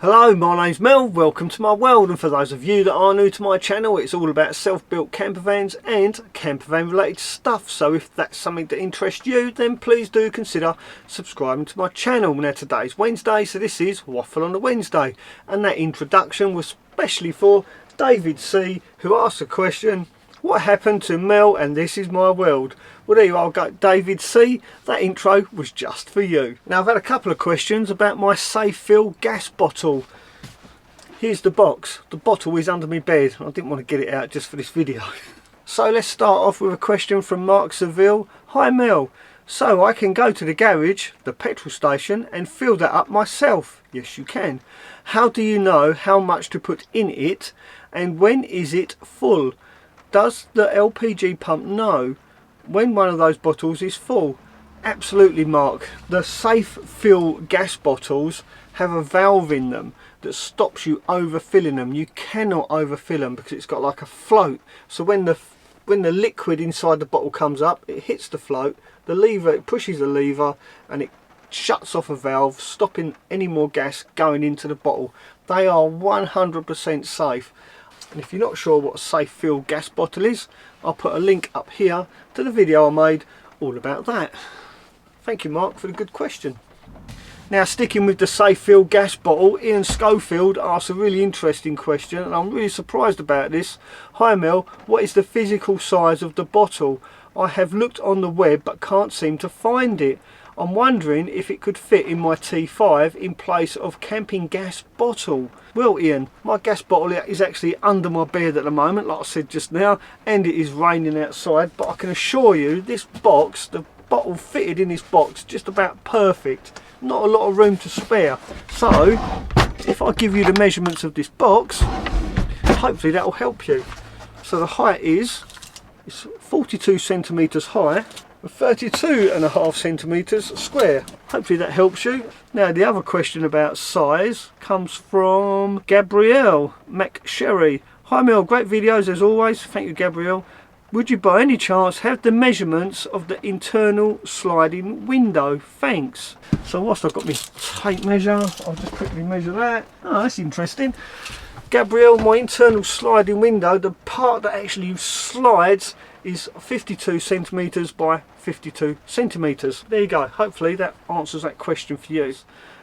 Hello, my name's Mel, welcome to my world, and for those of you that are new to my channel, it's all about self-built camper vans and camper van related stuff. So if that's something that interests you, then please do consider subscribing to my channel. Now today's Wednesday, so this is Waffle on a Wednesday, and that introduction was specially for David C, who asked a question: what happened to Mel and This Is My World? Well, there you are, David C. That intro was just for you. Now, I've had a couple of questions about my Safefill gas bottle. Here's the box. The bottle is under my bed. I didn't want to get it out just for this video. So let's start off with a question from Mark Seville. Hi Mel. So I can go to the garage, the petrol station, and fill that up myself? Yes, you can. How do you know how much to put in it, and when is it full? Does the LPG pump know when one of those bottles is full? Absolutely, Mark. The Safefill gas bottles have a valve in them that stops you overfilling them. You cannot overfill them because it's got like a float. So when the liquid inside the bottle comes up, it hits the float, the lever, it pushes the lever, and it shuts off a valve, stopping any more gas going into the bottle. They are 100% safe. And if you're not sure what a Safefill gas bottle is, I'll put a link up here to the video I made all about that. Thank you, Mark, for the good question. Now, sticking with the Safefill gas bottle, Ian Schofield asked a really interesting question, and I'm really surprised about this. Hi Mel, what is the physical size of the bottle? I have looked on the web but can't seem to find it. I'm wondering if it could fit in my T5 in place of camping gas bottle. Well Ian, my gas bottle is actually under my bed at the moment, like I said just now, and it is raining outside, but I can assure you this box, the bottle fitted in this box, just about perfect. Not a lot of room to spare. So if I give you the measurements of this box, hopefully that will help you. So the height is 42 centimeters high, 32.5 centimeters square. Hopefully that helps you. Now the other question about size comes from Gabrielle McSherry. Hi Mel, great videos as always. Thank you, Gabrielle. Would you by any chance have the measurements of the internal sliding window? Thanks. So whilst I've got my tape measure, I'll just quickly measure that. Oh, that's interesting. Gabrielle, my internal sliding window, the part that actually slides, is 52 centimeters by 52 centimeters. There you go. Hopefully that answers that question for you.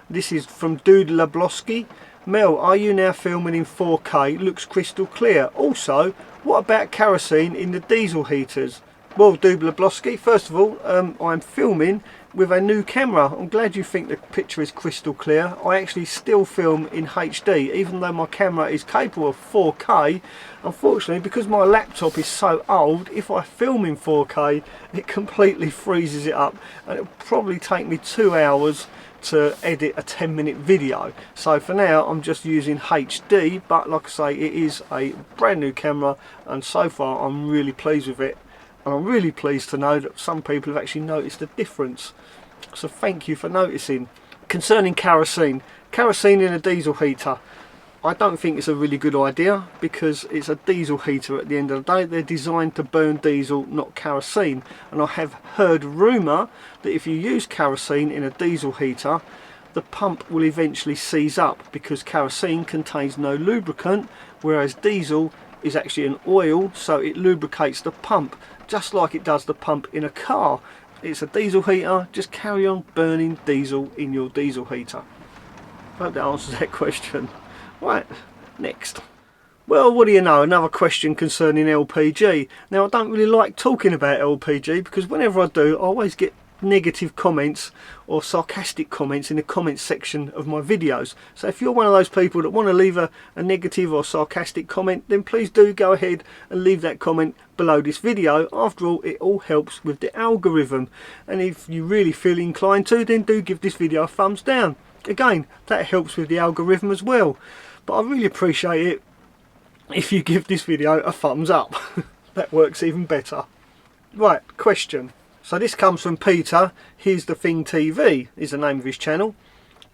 This is from Dude Lablosky. Mel, are you now filming in 4K? Looks crystal clear. Also, what about kerosene in the diesel heaters? Well, Dude Lablosky, first of all, I'm filming with a new camera. I'm glad you think the picture is crystal clear. I actually still film in HD, even though my camera is capable of 4K. Unfortunately, because my laptop is so old, if I film in 4K, it completely freezes it up, and it'll probably take me 2 hours to edit a 10-minute video. So for now I'm just using HD, but like I say, it is a brand new camera, and so far I'm really pleased with it. And I'm really pleased to know that some people have actually noticed a difference. So thank you for noticing. Concerning kerosene in a diesel heater, I don't think it's a really good idea, because it's a diesel heater at the end of the day. They're designed to burn diesel, not kerosene. And I have heard rumour that if you use kerosene in a diesel heater, the pump will eventually seize up, because kerosene contains no lubricant, whereas diesel is actually an oil, so it lubricates the pump, just like it does the pump in a car. It's a diesel heater, just carry on burning diesel in your diesel heater. Hope that answers that question. Right, next. Well, what do you know, another question concerning LPG. Now I don't really like talking about LPG, because whenever I do, I always get negative comments or sarcastic comments in the comments section of my videos. So if you're one of those people that want to leave a negative or sarcastic comment, then please do go ahead and leave that comment below this video. After all, it all helps with the algorithm, and if you really feel inclined to, then do give this video a thumbs down. Again, that helps with the algorithm as well, but I really appreciate it if you give this video a thumbs up. That works even better. Right, question. So this comes from Peter. Here's the Thing TV is the name of his channel.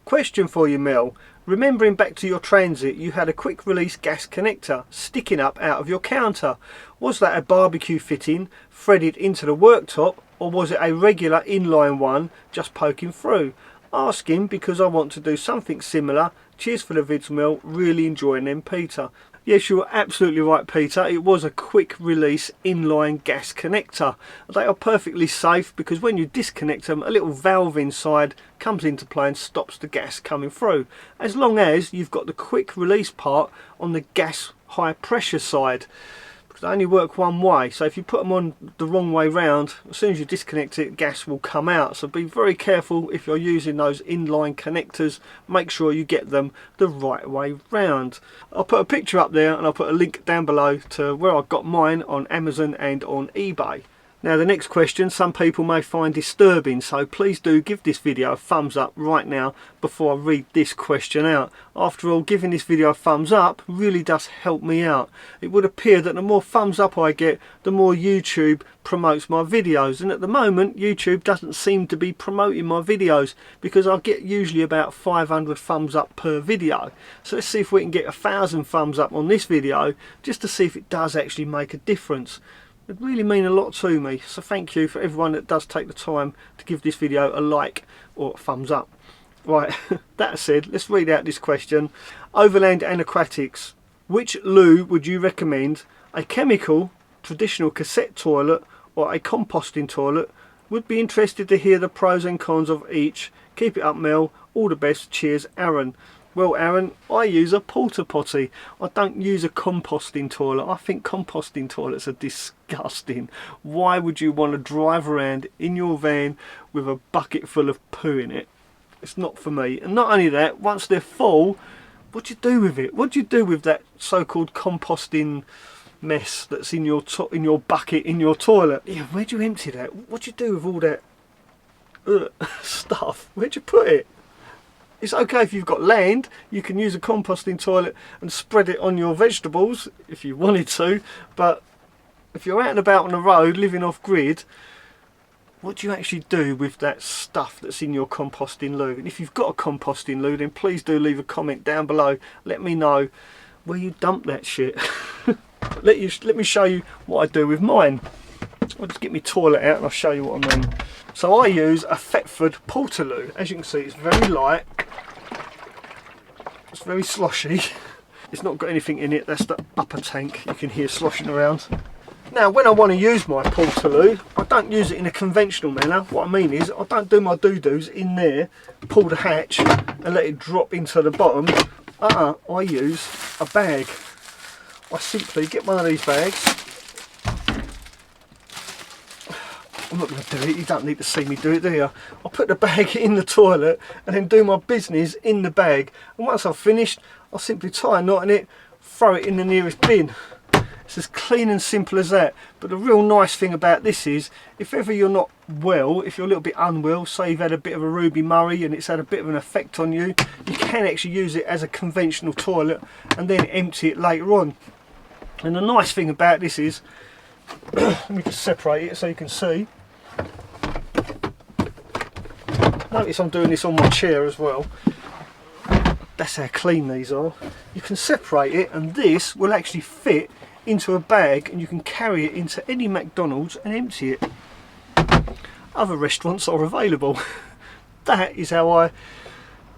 Question for you, Mel. Remembering back to your Transit, you had a quick release gas connector sticking up out of your counter. Was that a barbecue fitting threaded into the worktop, or was it a regular inline one just poking through? Asking because I want to do something similar, Cheers for the vids, Mel. Really enjoying them, Peter. Yes, you're absolutely right, Peter. It was a quick release inline gas connector. They are perfectly safe because when you disconnect them, a little valve inside comes into play and stops the gas coming through. As long as you've got the quick release part on the gas high pressure side. They only work one way, so if you put them on the wrong way round, as soon as you disconnect it, gas will come out. So be very careful if you're using those inline connectors. Make sure you get them the right way round. I'll put a picture up there and I'll put a link down below to where I got mine on Amazon and on eBay. Now the next question some people may find disturbing, so please do give this video a thumbs up right now before I read this question out. After all, giving this video a thumbs up really does help me out. It would appear that the more thumbs up I get, the more YouTube promotes my videos, and at the moment YouTube doesn't seem to be promoting my videos because I get usually about 500 thumbs up per video. So let's see if we can get 1,000 thumbs up on this video just to see if it does actually make a difference. It really mean a lot to me, so thank you for everyone that does take the time to give this video a like or a thumbs up. Right, that said, let's read out this question. Overland and aquatics, which loo would you recommend? A chemical, traditional cassette toilet or a composting toilet? Would be interested to hear the pros and cons of each. Keep it up, Mel. All the best. Cheers, Aaron. Well, Aaron, I use a Porta potty. I don't use a composting toilet. I think composting toilets are disgusting. Why would you want to drive around in your van with a bucket full of poo in it? It's not for me. And not only that, once they're full, what do you do with it? What do you do with that so-called composting mess that's in your bucket in your toilet? Yeah, where do you empty that? What do you do with all that stuff? Where'd you put it? It's okay if you've got land, you can use a composting toilet and spread it on your vegetables if you wanted to, but if you're out and about on the road living off grid, what do you actually do with that stuff that's in your composting loo? And if you've got a composting loo, then please do leave a comment down below. Let me know where you dump that shit. Let me show you what I do with mine. I'll just get my toilet out and I'll show you what I mean. So I use a Thetford Porta loo. As you can see, it's very light. It's very sloshy. It's not got anything in it. That's the upper tank you can hear sloshing around. Now when I want to use my Porta loo, I don't use it in a conventional manner. What I mean is I don't do my doo-doos in there, pull the hatch and let it drop into the bottom. I use a bag. I simply get one of these bags. I'm not going to do it, you don't need to see me do it, do you? I'll put the bag in the toilet and then do my business in the bag. And once I've finished, I'll simply tie a knot in it, throw it in the nearest bin. It's as clean and simple as that. But the real nice thing about this is, if ever you're not well, if you're a little bit unwell, say you've had a bit of a Ruby Murray and it's had a bit of an effect on you, you can actually use it as a conventional toilet and then empty it later on. And the nice thing about this is, let me just separate it so you can see. Notice I'm doing this on my chair as well. That's how clean these are. You can separate it and this will actually fit into a bag and you can carry it into any McDonald's and empty it. Other restaurants are available. That is how I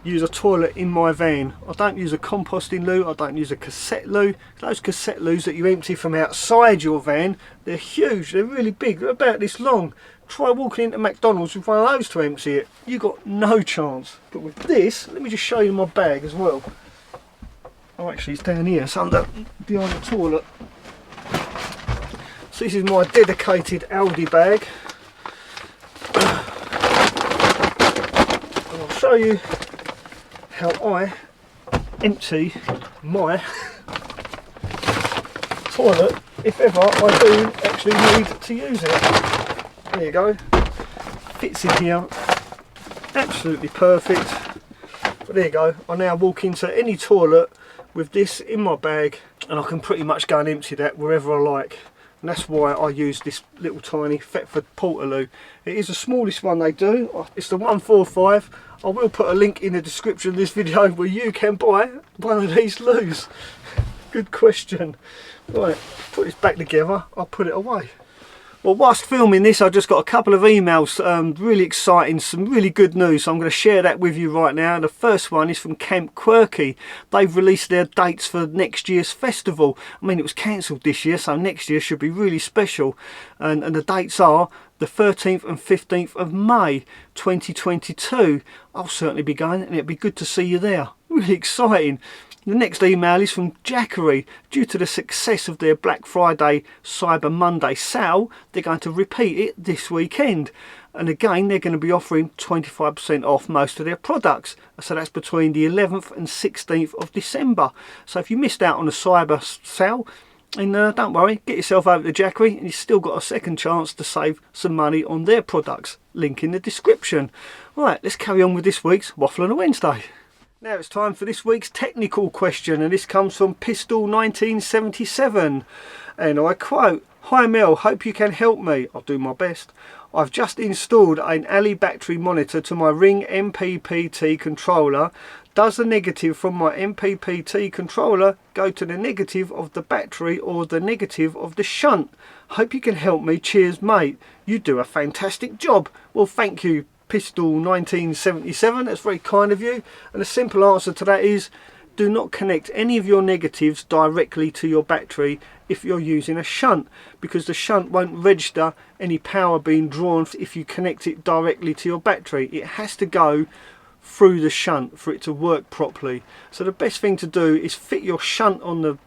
use a toilet in my van. I don't use a composting loo, I don't use a cassette loo. Those cassette loos that you empty from outside your van, they're huge, they're really big, they're about this long. Try walking into McDonald's with one of those to empty it. You got no chance. But with this, let me just show you my bag as well. Oh, actually it's down here, it's under behind the toilet. So this is my dedicated Aldi bag. And I'll show you how I empty my toilet if ever I do actually need to use it. There you go, fits in here, absolutely perfect. But there you go, I now walk into any toilet with this in my bag and I can pretty much go and empty that wherever I like. And that's why I use this little tiny Thetford Porta loo. It is the smallest one they do, it's the 145. I will put a link in the description of this video where you can buy one of these loos. Good question. Right, put this back together, I'll put it away. Well, whilst filming this, I just got a couple of emails, really exciting, some really good news. So I'm going to share that with you right now. The first one is from Camp Quirky. They've released their dates for next year's festival. I mean, it was cancelled this year, so next year should be really special. And the dates are the 13th and 15th of May 2022. I'll certainly be going, and it'd be good to see you there. Really exciting. The next email is from Jackery. Due to the success of their Black Friday Cyber Monday sale, they're going to repeat it this weekend. And again, they're going to be offering 25% off most of their products. So that's between the 11th and 16th of December. So if you missed out on the Cyber sale, and don't worry, get yourself over to Jackery and you've still got a second chance to save some money on their products. Link in the description. Right, let's carry on with this week's Waffle on a Wednesday. Now it's time for this week's technical question, and this comes from Pistol 1977, and I quote, "Hi Mel, hope you can help me. I'll do my best. I've just installed an alley battery monitor to my Ring MPPT controller. Does the negative from my MPPT controller go to the negative of the battery or the negative of the shunt? Hope you can help me. Cheers mate. You do a fantastic job." Well, thank you Pistol 1977, that's very kind of you. And the simple answer to that is, do not connect any of your negatives directly to your battery if you're using a shunt, because the shunt won't register any power being drawn if you connect it directly to your battery. It has to go through the shunt for it to work properly. So the best thing to do is fit your shunt on the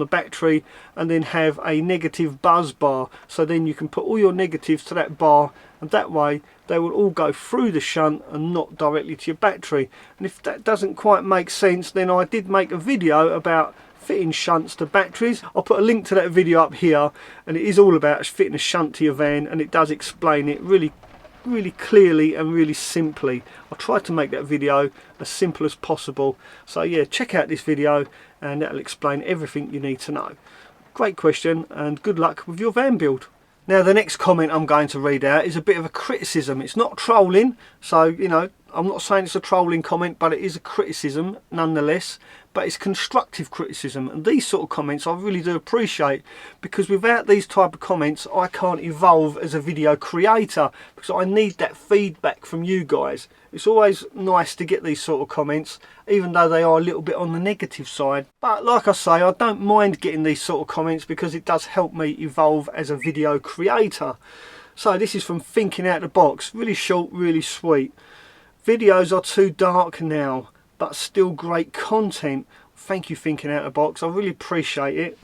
battery and then have a negative buzz bar, so then you can put all your negatives to that bar, and that way they will all go through the shunt and not directly to your battery. And if that doesn't quite make sense, then I did make a video about fitting shunts to batteries. I'll put a link to that video up here, and it is all about fitting a shunt to your van, and it does explain it really clearly and really simply. I tried to make that video as simple as possible. So yeah, check out this video and that'll explain everything you need to know. Great question, and good luck with your van build. Now the next comment I'm going to read out is a bit of a criticism. It's not trolling, so you know, I'm not saying it's a trolling comment, but it is a criticism nonetheless. But it's constructive criticism, and these sort of comments I really do appreciate, because without these type of comments I can't evolve as a video creator, because I need that feedback from you guys. It's always nice to get these sort of comments, even though they are a little bit on the negative side. But like I say, I don't mind getting these sort of comments because it does help me evolve as a video creator. So this is from Thinking Out the Box, really short, really sweet. Videos are too dark now, but still great content. Thank you Thinking Out the Box, I really appreciate it.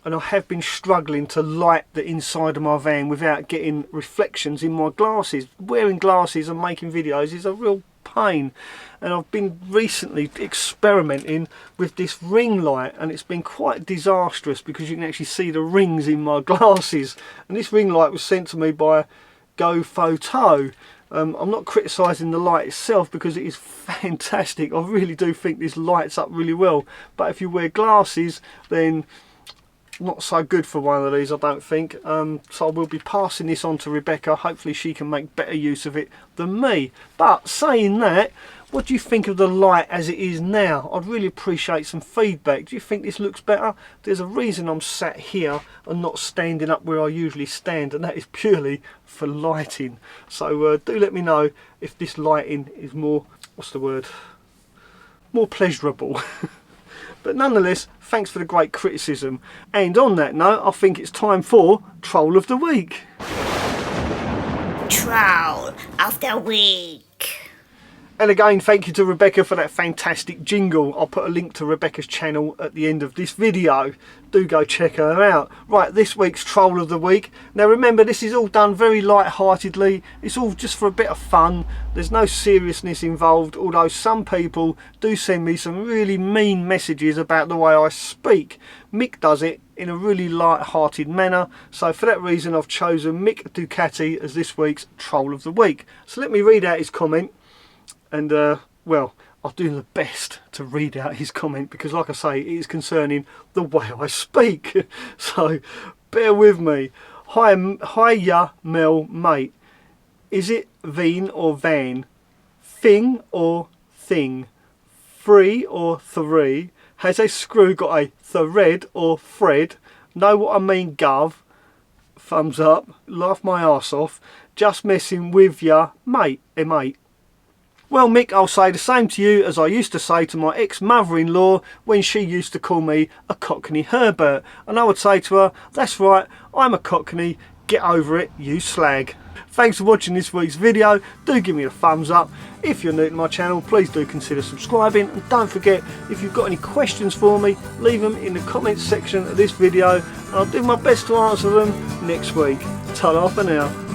And I have been struggling to light the inside of my van without getting reflections in my glasses. Wearing glasses and making videos is a real pain, and I've been recently experimenting with this ring light, and it's been quite disastrous because you can actually see the rings in my glasses. And this ring light was sent to me by GooFoto. I'm not criticising the light itself because it is fantastic. I really do think this lights up really well, but if you wear glasses, then not so good for one of these, I don't think. So I will be passing this on to Rebecca. Hopefully she can make better use of it than me. But saying that, what do you think of the light as it is now? I'd really appreciate some feedback. Do you think this looks better? There's a reason I'm sat here and not standing up where I usually stand, and that is purely for lighting. So do let me know if this lighting is more, what's the word, more pleasurable. But nonetheless, thanks for the great criticism. And on that note, I think it's time for Troll of the Week. Troll of the Week. And again, thank you to Rebecca for that fantastic jingle. I'll put a link to Rebecca's channel at the end of this video. Do go check her out. Right, this week's Troll of the Week. Now remember, this is all done very light-heartedly. It's all just for a bit of fun. There's no seriousness involved, although some people do send me some really mean messages about the way I speak. Mick does it in a really light-hearted manner, so for that reason I've chosen Mick Ducati as this week's Troll of the Week. So let me read out his comment. And well, I'll do the best to read out his comment, because like I say, it is concerning the way I speak. So bear with me. Hiya Mel mate. Is it Veen or Van? Thing or thing? Free or three? Has a screw got a thread or thread? Know what I mean, gov? thumbs up, laugh my arse off, just messing with ya, mate, mate. Well, Mick, I'll say the same to you as I used to say to my ex-mother-in-law when she used to call me a Cockney Herbert. And I would say to her, that's right, I'm a Cockney, get over it, you slag. Thanks for watching this week's video. Do give me a thumbs up. If you're new to my channel, please do consider subscribing. And don't forget, if you've got any questions for me, leave them in the comments section of this video. And I'll do my best to answer them next week. Ta-ra for now.